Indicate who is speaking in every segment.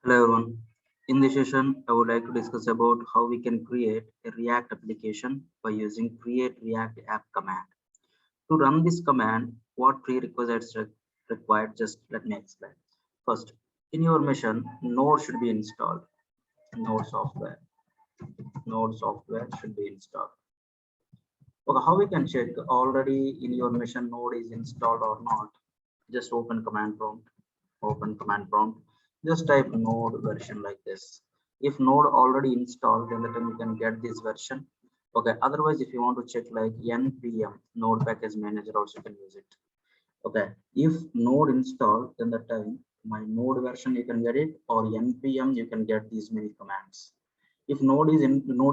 Speaker 1: Hello everyone. In this session, I would like to discuss about how we can create a React application by using create React app command. To run this command, what prerequisites required? Just let me explain. First, in your machine, Node should be installed. Node software. Node software should be installed. Okay, how we can check already in your machine Node is installed or not? Just open command prompt. Open command prompt. Just type Node version like this. If Node already installed, then the time you can get this version. Okay, otherwise if you want to check like npm Node package manager also you can use it. Okay, if Node installed, then the time my Node version you can get it, or npm you can get these many commands. If Node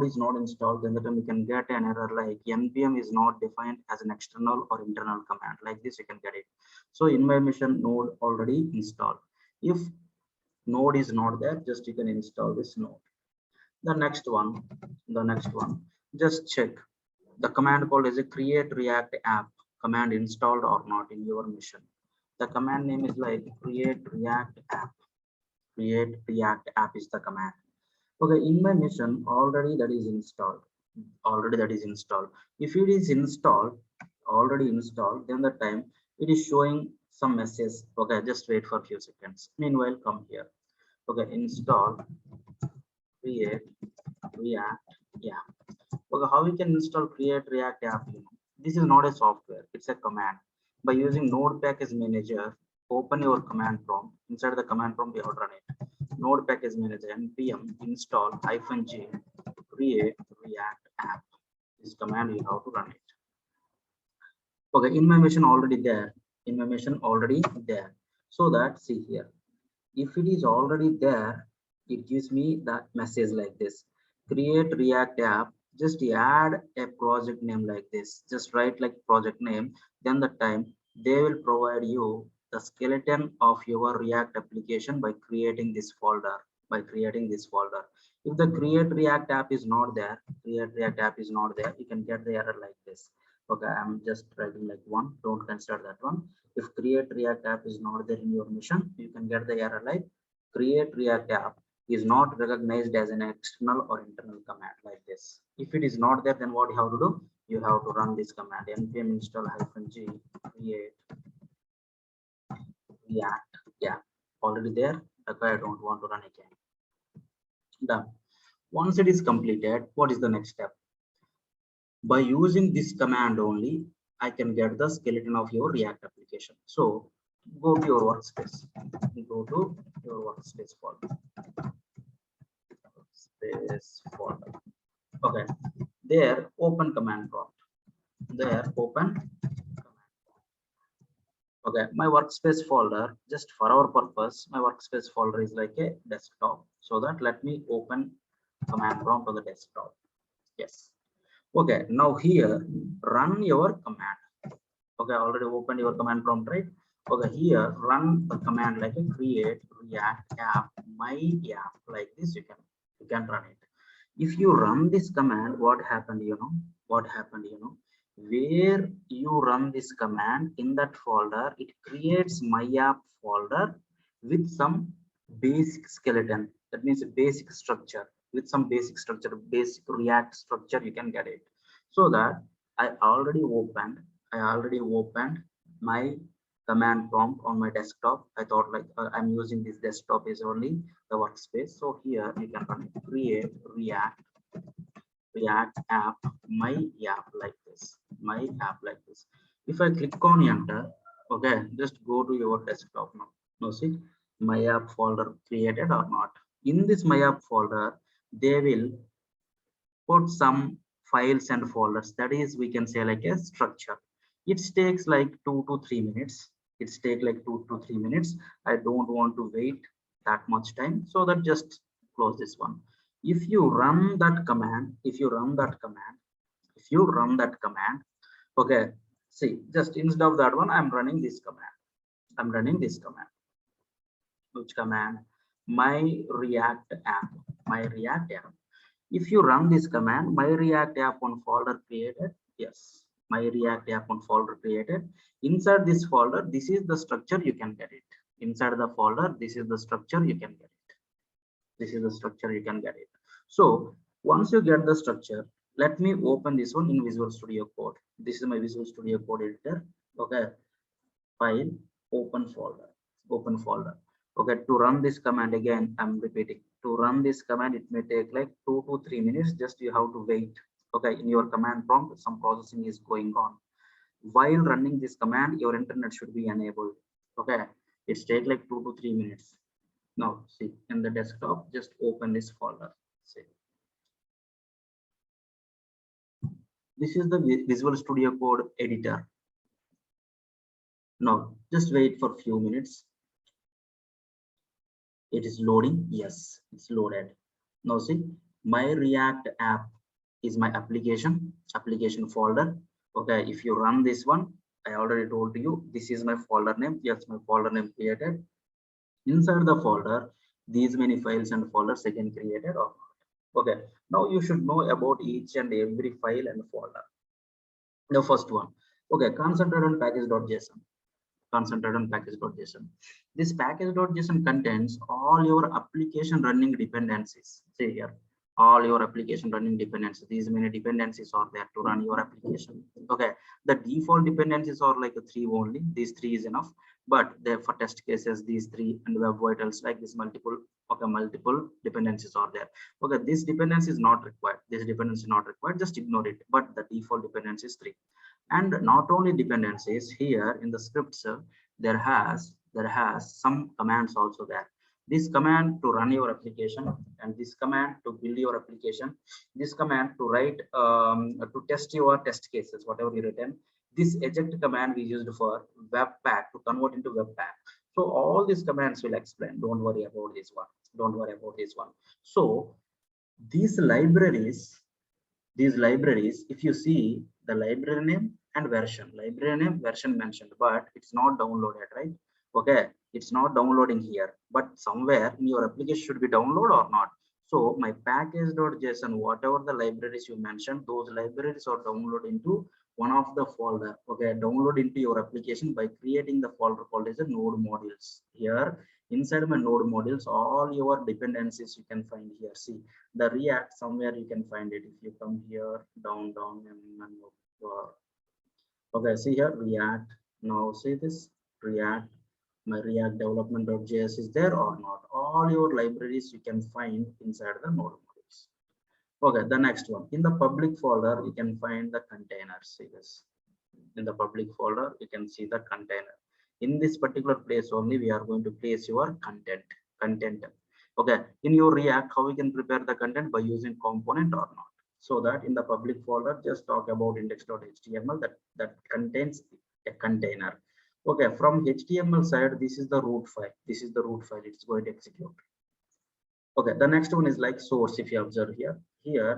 Speaker 1: is not installed, then the time you can get an error like npm is not defined as an external or internal command. Like this you can get it. So in my machine Node already installed. If Node is not there, just you can install this Node. The next one, just check the command called as a create React app command installed or not in your machine. The command name is like create React app. Create React app is the command. Okay, in my machine already that is installed. Already that is installed. If it is installed, already installed, then the time it is showing some message. Okay, just wait for a few seconds. Meanwhile, come here. Okay, install create React app. Okay, how we can install create React app? This is not a software, it's a command. By using Node package manager, open your command prompt. Inside the command prompt, you have to run it. Node package manager npm install -g create React app. This command you have to run it. Okay, in my machine already there. In my machine already there. So that see here. If it is already there, it gives me that message like this: create React app. Just add a project name like this. Just write like project name. Then the time they will provide you the skeleton of your React application by creating this folder. By creating this folder. If the create React app is not there, create React app is not there, you can get the error like this. Okay, I'm just writing like one. Don't consider that one. If create React app is not there in your mission, you can get the error like create React app is not recognized as an external or internal command like this. If it is not there, then what you have to do? You have to run this command npm install -g create React. Yeah, already there. That's why I don't want to run again. Done. Once it is completed, what is the next step? By using this command only, I can get the skeleton of your React application. So go to your workspace. Go to your workspace folder. Workspace folder. Okay. There, open command prompt. There, open command. Okay, my workspace folder, just for our purpose, my workspace folder is like a desktop. So that let me open command prompt on the desktop. Yes. Okay, now here run your command. Okay, I already opened your command prompt, right? Okay, here run the command like a create React app my app like this. You can run it. If you run this command, what happened? What happened? Where you run this command in that folder, it creates my app folder with some basic skeleton. That means a basic structure with some basic structure, basic React structure. You can get it. So that I already opened my command prompt on my desktop. I thought like I'm using this desktop is only the workspace. So here you can run it. Create React app my app like this. My app like this. If I click on enter, okay, just go to your desktop now. Now see my app folder created or not. In this my app folder, they will put some files and folders. That is, we can say like a structure. It takes like 2 to 3 minutes. It's take like 2 to 3 minutes. I don't want to wait that much time, so that just close this one. If you run that command, okay, see, just instead of that one, I'm running this command. Which command? My React app. My React app. If you run this command, my React app on folder created. Yes, my React app on folder created. Inside this folder, this is the structure you can get it. Inside the folder, this is the structure you can get it. This is the structure, you can get it. So once you get the structure, let me open this one in Visual Studio Code. This is my Visual Studio Code editor. Okay, file, open folder, open folder. Okay, to run this command, again I'm repeating, to run this command it may take like 2 to 3 minutes. Just you have to wait. Okay, in your command prompt some processing is going on. While running this command, your internet should be enabled. Okay, it's take like 2 to 3 minutes. Now see, in the desktop, just open this folder. See, this is the Visual Studio Code editor. Now just wait for few minutes. It is loading. Yes, it's loaded. Now see, my React app is my application folder. Okay, if you run this one, I already told you this is my folder name. Yes, my folder name created. Inside the folder, these many files and folders again created or not. Okay, now you should know about each and every file and folder. The first one, okay, concentrate on package.json. Concentrate on package.json. This package.json contains all your application running dependencies. See here, all your application running dependencies. These many dependencies are there to run your application. Okay, the default dependencies are like 3 only. These 3 is enough, but there for test cases, these 3 and web vitals like this multiple. Okay, multiple dependencies are there. Okay, this dependency is not required. This dependency is not required. Just ignore it. But the default dependency is 3. And not only dependencies, here in the scripts there has some commands also there. This command to run your application, and this command to build your application, this command to write to test your test cases, whatever you written. This eject command we used for webpack to convert into webpack. So all these commands will explain. Don't worry about this one. Don't worry about this one. So these libraries, if you see the library name and version, mentioned, but it's not downloaded, right? Okay, it's not downloading here, but somewhere in your application should be download or not. So my package.json, whatever the libraries you mentioned, those libraries are downloaded into one of the folder. Okay, download into your application by creating the folder called as a node modules. Here inside my node modules, all your dependencies you can find here. See the React, somewhere you can find it. If you come here down and okay, see here React. Now see this React, my React development.js is there or not. All your libraries you can find inside the node modules. Okay, the next one, in the public folder you can find the containers. See this, in the public folder you can see the container. In this particular place only we are going to place your content. Okay, in your React, how we can prepare the content? By using component or not. So that in the public folder, just talk about index.html that contains a container. Okay, from HTML side, this is the root file. This is the root file. It's going to execute. Okay, the next one is like source. If you observe here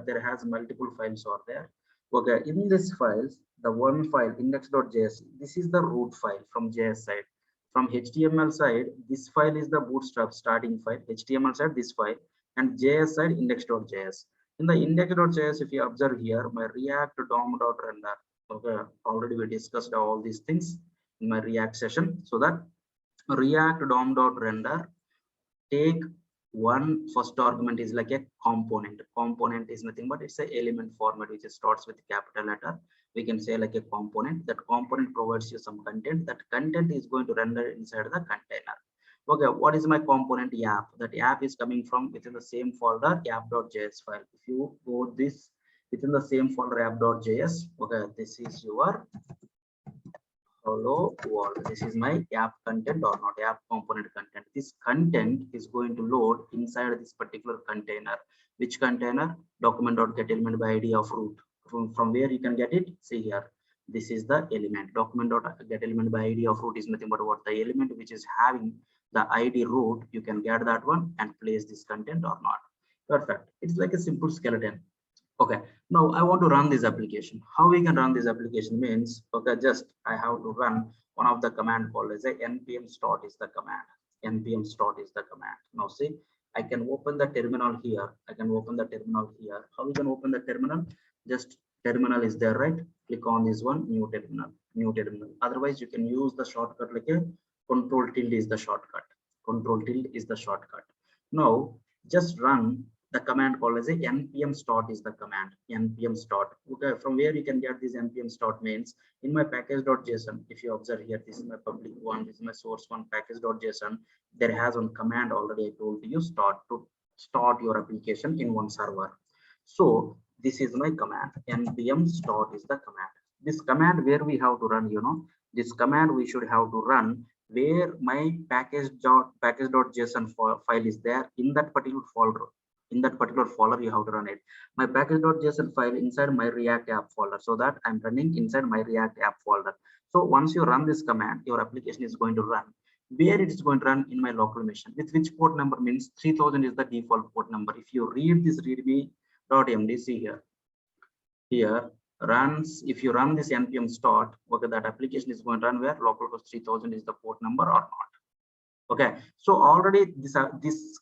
Speaker 1: there has multiple files are there. Okay, in this files, the one file index.js, this is the root file from JS side. From HTML side, this file is the bootstrap starting file. HTML side, this file, and JS side index.js. In the index.js, if you observe here, my React DOM.render. Okay, already we discussed all these things in my React session. So that React DOM.render take one first argument is like a component. Component is nothing but it's a element format which starts with capital letter. We can say like a component. That component provides you some content. That content is going to render inside the container. Okay, what is my component? App. That app is coming from within the same folder app.js file. If you go this within the same folder app.js, okay, this is your hello world. This is my app content or not, app component content. This content is going to load inside this particular container. Which container? Document.getElement by ID of root. From where you can get it? See here. This is the element. Document.getElement by ID of root is nothing but what the element which is having the ID root. You can get that one and place this content or not. Perfect. It's like a simple skeleton. Okay, now I want to run this application. How we can run this application means, okay, just I have to run one of the command called as a npm start is the command. Npm start is the command. Now see, I can open the terminal here. I can open the terminal here. How we can open the terminal? Just terminal is there, right? Click on this one, new terminal. Otherwise, you can use the shortcut like a control tilde is the shortcut. Control tilde is the shortcut. Now just run the command called as a npm start is the command npm start. Okay, from where you can get this npm start means in my package.json. If you observe here, this is my public one, this is my source one, package.json. There has one command already I told you, start, to start your application in one server. So this is my command, npm start is the command. This command where we have to run, this command we should have to run where my package.json file is there. In that particular folder, you have to run it, my package.json file inside my react app folder, so that I'm running inside my react app folder. So once you run this command, your application is going to run where it is going to run in my local machine. With which port number means 3000 is the default port number. If you read this readme.md, see here runs, if you run this npm start, okay, that application is going to run where localhost 3000 is the port number or not. Okay, so already this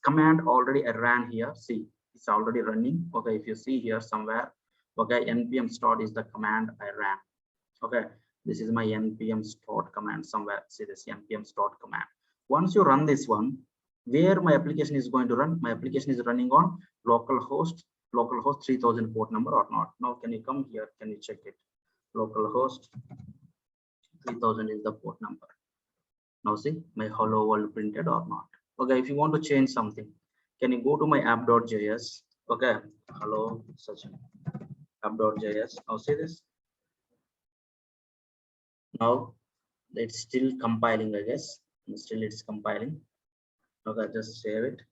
Speaker 1: command already I ran here. See, it's already running. Okay, if you see here somewhere, okay, npm start is the command I ran. Okay, this is my npm start command somewhere. See this npm start command. Once you run this one, where my application is going to run, my application is running on localhost 3000 port number or not. Now can you come here, can you check it? Localhost 3000 is the port number. Now see my hello world printed or not. Okay, if you want to change something, can you go to my app.js? Okay, hello Sachin, app.js. Now see this, now it's still compiling, I guess. Still it's compiling. Okay, just save it.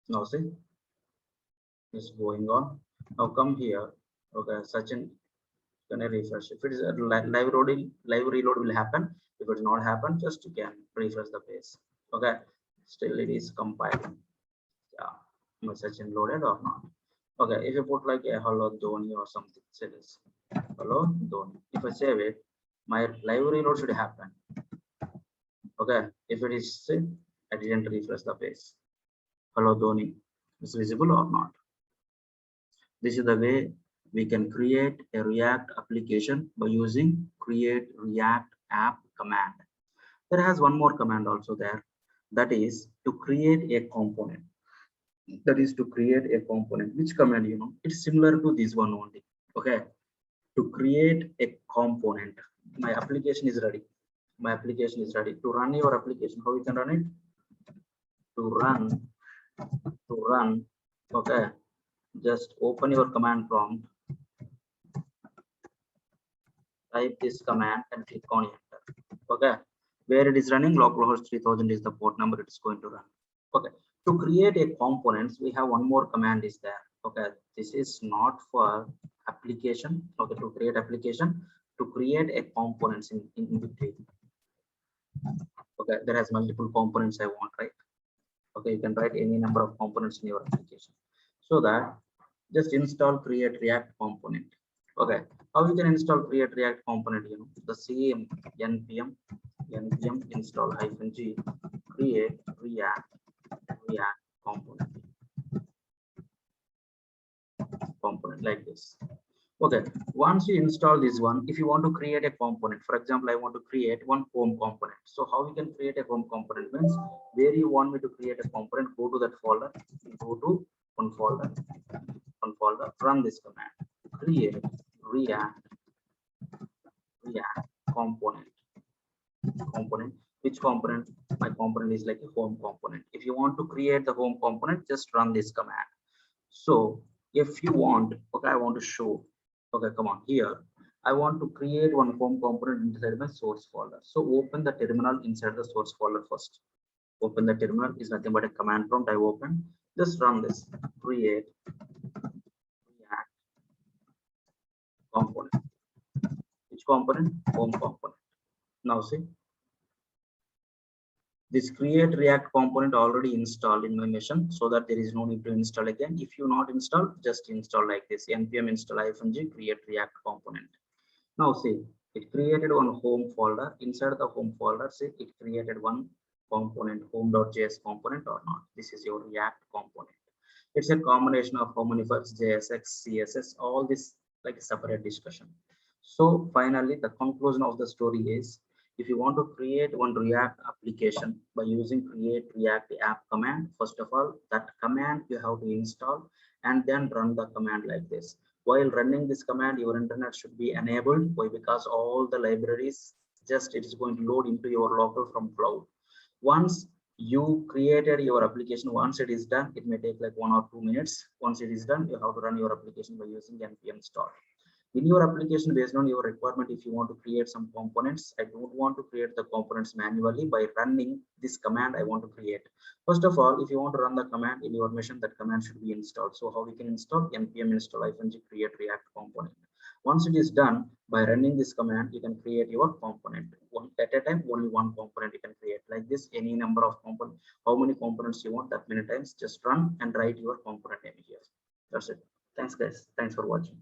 Speaker 1: Now see, it's going on. Now come here. Okay, Sachin, can I refresh? If it is a live reload will happen. If it's not happen, just you can refresh the page. Okay, still it is compiling. Yeah, my Sachin loaded or not? Okay, if you put like a hello Dhoni or something, say this hello Dhoni. If I save it, my live reload should happen. Okay, if it is, I didn't refresh the page. Hello Dhoni is visible or not? This is the way we can create a React application by using create React app command. There has one more command also there, that is to create a component. Which command, it's similar to this one only. Okay, to create a component. My application is ready. To run your application, how you can run it? To run, okay, just open your command prompt, type this command and click on enter. Okay, where it is running, localhost 3000 is the port number it is going to run. Okay, to create a components, we have one more command is there. Okay, this is not for application. Okay, to create application, to create a components in between. Okay, there has multiple components I want, right? Okay, you can write any number of components in your application. So that just install create react component. Okay, how you can install create react component? The same npm install -g create react component like this. Okay, once you install this one, if you want to create a component, for example, I want to create one home component. So how we can create a home component means, where you want me to create a component, go to that folder, go to one folder, run this command, create react component. Which component? My component is like a home component. If you want to create the home component, just run this command. So if you want, okay, I want to show, okay, come on here, I want to create one home component inside my source folder. So open the terminal inside the source folder first. Open the terminal, is nothing but a command prompt I open. Just run this create react component. Which component? Home component. Now see, this create react component already installed in my machine, so that there is no need to install again. If you not install, just install like this npm install -g create react component. Now see, it created one home folder. Inside the home folder, see, it created one component, home.js component or not. This is your react component. It's a combination of how many files, JSX, CSS, all this like a separate discussion. So finally, the conclusion of the story is, If you want to create one React application by using create React app command, first of all, that command you have to install and then run the command like this. While running this command, your internet should be enabled. Why? Because all the libraries, just it is going to load into your local from cloud. Once you created your application, once it is done, it may take like 1 or 2 minutes. Once it is done, you have to run your application by using npm start. In your application, based on your requirement, if you want to create some components, I don't want to create the components manually. By running this command, I want to create. First of all, if you want to run the command in your machine, that command should be installed. So how we can install? Npm install -g create react component. Once it is done, by running this command, you can create your component one at a time. Only one component you can create like this. Any number of components, how many components you want, that many times, just run and write your component name here. That's it. Thanks guys, thanks for watching.